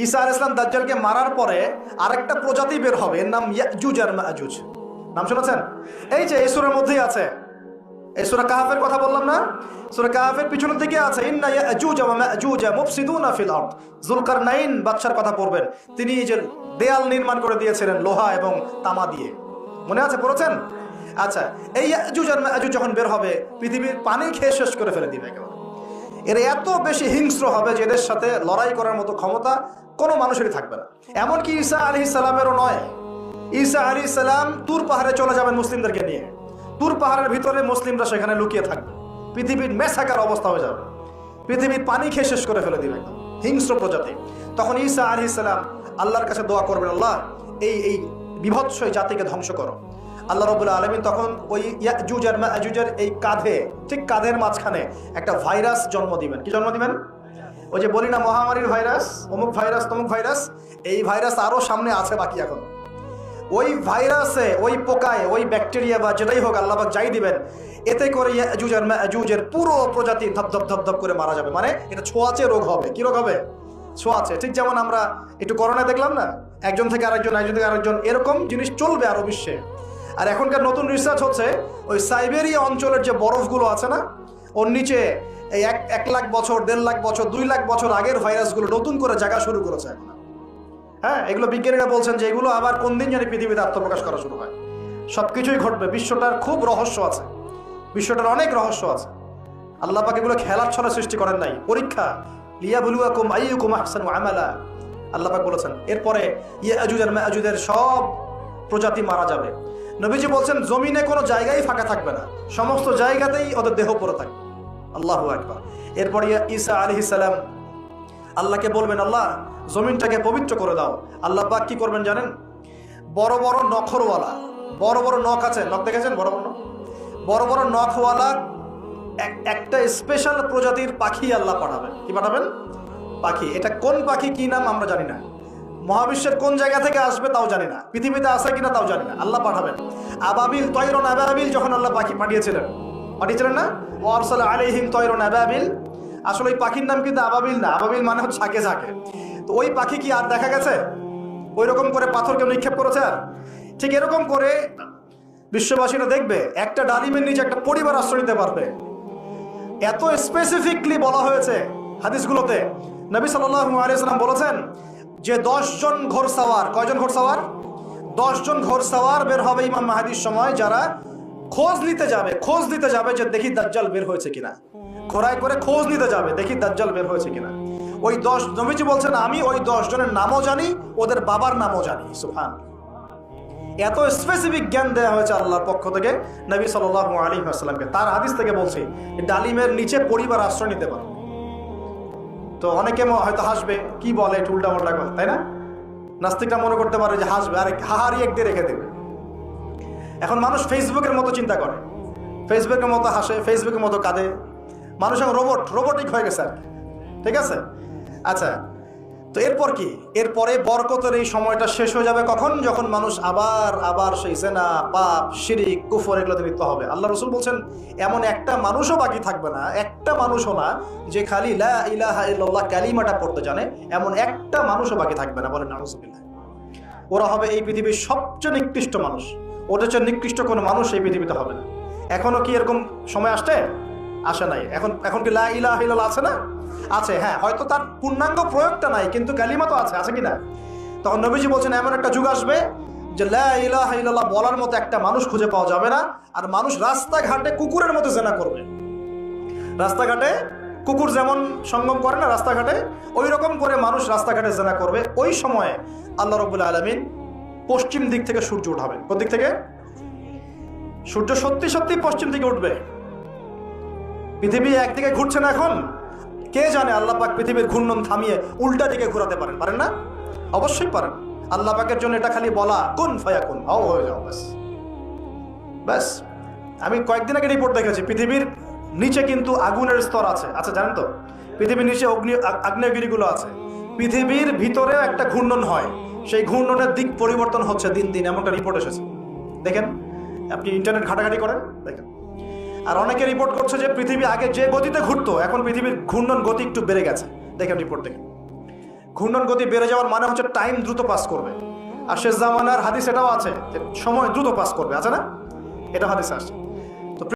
ঈসা আলাইহিস সালাম দাজ্জালকে মারার পরে আরেকটা প্রজাতি বের হবে, এর নাম ইয়াজুজ আর মাজুজ। নাম শুনেছেন? এই যে এই সূরার মধ্যেই আছে, এই সূরা কাহফের কথা বললাম না, সূরা কাহফের পিছনের দিকে আছে ইন্না ইয়াজুজ ওয়া মাজুজ মুফসিদুনা ফিল আরদ। যুলকারনাইন বাদশার কথা পড়বেন, তিনি যে দেয়াল নির্মাণ করে দিয়েছিলেন লোহা এবং তামা দিয়ে, মনে আছে, পড়েছেন? আচ্ছা, এই ইয়াজুজ আর মাজুজ যখন বের হবে পৃথিবীর পানি খেয়ে শেষ করে ফেলে দিবে একেবারে। এর এত বেশি হিংস্র হবে যে এদের সাথে লড়াই করার মতো ক্ষমতা কোনো মানুষেরই থাকবে না। এমনকি ঈসা আলাইহিস সালামেরও নয়। ঈসা আলাইহিস সালাম তুর পাহাড়ে চলে যাবেন মুসলিমদেরকে নিয়ে, তুর পাহাড়ের ভিতরে মুসলিমরা সেখানে লুকিয়ে থাকবে, পৃথিবীর মেসাকার অবস্থা হয়ে যাবে, পৃথিবীর পানি খেয়ে শেষ করে ফেলে দিবে একদম হিংস্র প্রজাতি। তখন ঈসা আলাইহিস সালাম আল্লাহর কাছে দোয়া করবেন, আল্লাহ এই বিভৎস জাতিকে ধ্বংস করো। আল্লাহ রাব্বুল আলামিন তখন ওই ইয়াজুজ আর মাজুজের এই কাঁধে, ঠিক কাঁধের মাঝখানে একটা ভাইরাস জন্ম দিবেন। কি জন্ম দিবেন? ওই যে বলি না মহামারীর ভাইরাস, অমুক ভাইরাস তমুক ভাইরাস, এই ভাইরাস আরো সামনে আছে বাকি এখন। ওই ভাইরাসে, ওই পোকায়, ওই ব্যাকটেরিয়া বা যেটাই হোক আল্লাহ পাক যাই দিবেন, এতে করে ইয়াজুজ আর মাজুজের পুরো প্রজাতি ধপ করে মারা যাবে। মানে এটা ছোঁয়াচে রোগ হবে। কি রোগ হবে? ছোঁয়াচে। ঠিক যেমন আমরা একটু করোনা দেখলাম না, একজন থেকে আরেকজন, এরকম জিনিস চলবে আরো বিশ্বে। আর এখনকার নতুন রিসার্চ হচ্ছে ওই সাইবেরিয়া অঞ্চলের যে বরফগুলো আছে না, ওর নিচে এই 1 লাখ বছর, 1.5 লাখ বছর, 2 লাখ বছর আগের ভাইরাসগুলো নতুন করে জায়গা শুরু করেছে এখন। হ্যাঁ, এগুলো বিজ্ঞানীরা বলছেন যে এগুলো আবার কোন দিন জানি পৃথিবীতে আত্মপ্রকাশ করা শুরু হয়। সবকিছুই ঘটবে। বিশ্বটার খুব রহস্য আছে, বিশ্বটার অনেক রহস্য আছে। আল্লাহ পাক এগুলো খেলার ছলে সৃষ্টি করেন নাই, পরীক্ষা। লিয়াবলুয়াকুম আইয়ুকুম আহসানু আমালা, আল্লাহ পাক বলেছেন। এরপরে ইয়াজুজ আর মাজুজের সব প্রজাতি মারা যাবে। নবীজি বলছেন জমিনে কোনো জায়গায় ফাঁকা থাকবে না, সমস্ত জায়গাতেই ওদের দেহ পড়ে থাকবে। আল্লাহু আকবার। এরপরে ঈসা আলাইহিস সালাম আল্লাহকে বলবেন, আল্লাহ জমিনটাকে পবিত্র করে দাও। আল্লাহ পাক কি করবেন জানেন? বড় বড় নখরওয়ালা, বড় বড় নখ আছে, নখ দেখেছেন? বড় বড় নখওয়ালা একটা স্পেশাল প্রজাতির পাখি আল্লাহ পাঠাবেন। কি পাঠাবেন? পাখি। এটা কোন পাখি, কি নাম আমরা জানি না, মহাবিশ্বের কোন জায়গা থেকে আসবে তাও জানি না, পৃথিবীতে আছে কিনা তাও জানি না, আল্লাহ পাঠাবেন। আবাবিল, তয়রন আবাবিল, যখন আল্লাহ পাখি পাঠিয়েছিলেন না, ওয়ারসালা আলাইহিম তয়রন আবাবিল। আসলে ওই পাখির নাম কিন্তু আবাবিল না, আবাবিল মানে হচ্ছে ঝাঁকে ঝাঁকে। তো ওই পাখি কি আর দেখা গেছে? ওই রকম করে পাথর কেউ নিক্ষেপ করেছে? আর ঠিক এরকম করে বিশ্ববাসীরা দেখবে একটা ডালিমের নিচে একটা পরিবার আশ্রয় নিতে পারবে। এত স্পেসিফিকলি বলা হয়েছে হাদিসগুলোতে। নবী সাল্লাল্লাহু আলাইহি ওয়াসাল্লাম বলেছেন যে 10 জন ঘোড়সাওয়ার, কয়জন ঘোড়সাওয়ার? 10 জন ঘোড়সাওয়ার বের হবে ইমাম মাহদির সময়, যারা খোঁজ নিতে যাবে যে দেখি দাজ্জাল বের হয়েছে কিনা। ঘোড়ায় করে খোঁজ নিতে যাবে, দেখি দাজ্জাল বের হয়েছে কিনা। ওই 10, নবীজি বলছেন আমি ওই 10 জনের নামও জানি, ওদের বাবার নামও জানি। সুবহানাল্লাহ। এত স্পেসিফিক জ্ঞান দেওয়া হয়েছে আল্লাহর পক্ষ থেকে নবী সাল্লাল্লাহু আলাইহি ওয়াসাল্লামকে। তার হাদিস থেকে বলছি ডালিমের নিচে পরিবার আশ্রয় নিতে পারে। তো অনেকে হয়তো হাসবে, কি বলে একটু উল্টাপাল্টা কথা, তাই না? নাস্তিকরা মনে করতে পারে যে হাসবে, আর হাহারি এক দিয়ে রেখে দেবে। এখন মানুষ ফেসবুকের মতো চিন্তা করে, ফেসবুকের মতো হাসে, ফেসবুকের মতো কাঁদে। মানুষ এখন রোবটিক হয়ে গেছে আর কি। ঠিক আছে? আচ্ছা, তো এরপর কি? এরপরে বরকতের এই সময়টা শেষ হয়ে যাবে কখন? যখন মানুষ আবার সেই জিনা, পাপ, শিরিক, কুফর এগুলোতে লিপ্ত হবে। আল্লাহ রাসূল বলছেন এমন একটা মানুষও বাকি থাকবে না, একটা মানুষও না যে খালি লা ইলাহা ইল্লাল্লাহ কালিমাটা পড়তে জানে, এমন একটা মানুষও বাকি থাকবে না। বলেন নাউযুবিল্লাহ। ওরা হবে এই পৃথিবীর সবচেয়ে নিকৃষ্ট মানুষ। ওদের চেয়ে নিকৃষ্ট কোনো মানুষ এই পৃথিবীতে হবে না। এখনো কি এরকম সময় আসে নাই? এখন কি লা ইলাহা ইল্লাল্লাহ আছে না? আছে, হ্যাঁ, হয়তো তার পূর্ণাঙ্গ প্রয়োগটা নাই, কিন্তু কালিমা তো আছে কিনা? তখন নবীজি বলছেন এমন একটা যুগ আসবে যে লা ইলাহা ইল্লাল্লাহ বলার মতো একটা মানুষ খুঁজে পাওয়া যাবে না। আর মানুষ রাস্তাঘাটে কুকুরের মতো জেনা করবে। রাস্তাঘাটে কুকুর যেমন সঙ্গম করে না রাস্তাঘাটে, ওই রকম করে মানুষ রাস্তাঘাটে জেনা করবে। ওই সময়ে আল্লাহ রাব্বুল আলামিন পশ্চিম দিক থেকে সূর্য উঠাবেন। কোন দিক থেকে? সূর্য সত্যি পশ্চিম দিকে উঠবে। পৃথিবী একদিকে ঘুরছে না এখন, কে জানে আল্লাহ পাক পৃথিবীর ঘূর্ণন থামিয়ে উল্টা দিকে ঘোরাতে পারেন না? অবশ্যই পারেন। আল্লাহ পাকের জন্য এটা খালি বলা, কুন ফায়াকুন, হও হয়ে যাও, ব্যাস। আমি কয়েকদিন আগে রিপোর্ট দেখেছি, পৃথিবীর নিচে কিন্তু আগুনের স্তর আছে। আচ্ছা, জানেন তো পৃথিবীর নিচে আগ্নেয়গিরিগুলো আছে। পৃথিবীর ভিতরেও একটা ঘূর্ণন হয়, সেই ঘূর্ণনের দিক পরিবর্তন হচ্ছে দিন দিন, এমনটা রিপোর্ট এসেছে। দেখেন, আপনি ইন্টারনেট ঘাটাঘাটি করেন, দেখেন। আর অনেকে রিপোর্ট করছে যে পৃথিবী আগে যে গতিতে ঘুরতো, এখন পৃথিবীর ঘূর্ণন গতি একটু বেড়ে গেছে। দেখেন রিপোর্ট, দেখেন ঘূর্ণন গতি বেড়ে যাওয়ার মানে হচ্ছে টাইম দ্রুত পাস করবে। আর শেষ জামানার হাদিস এটাও আছে যে সময় দ্রুত পাস করবে, আছে না? এটা হাদিস আসছে।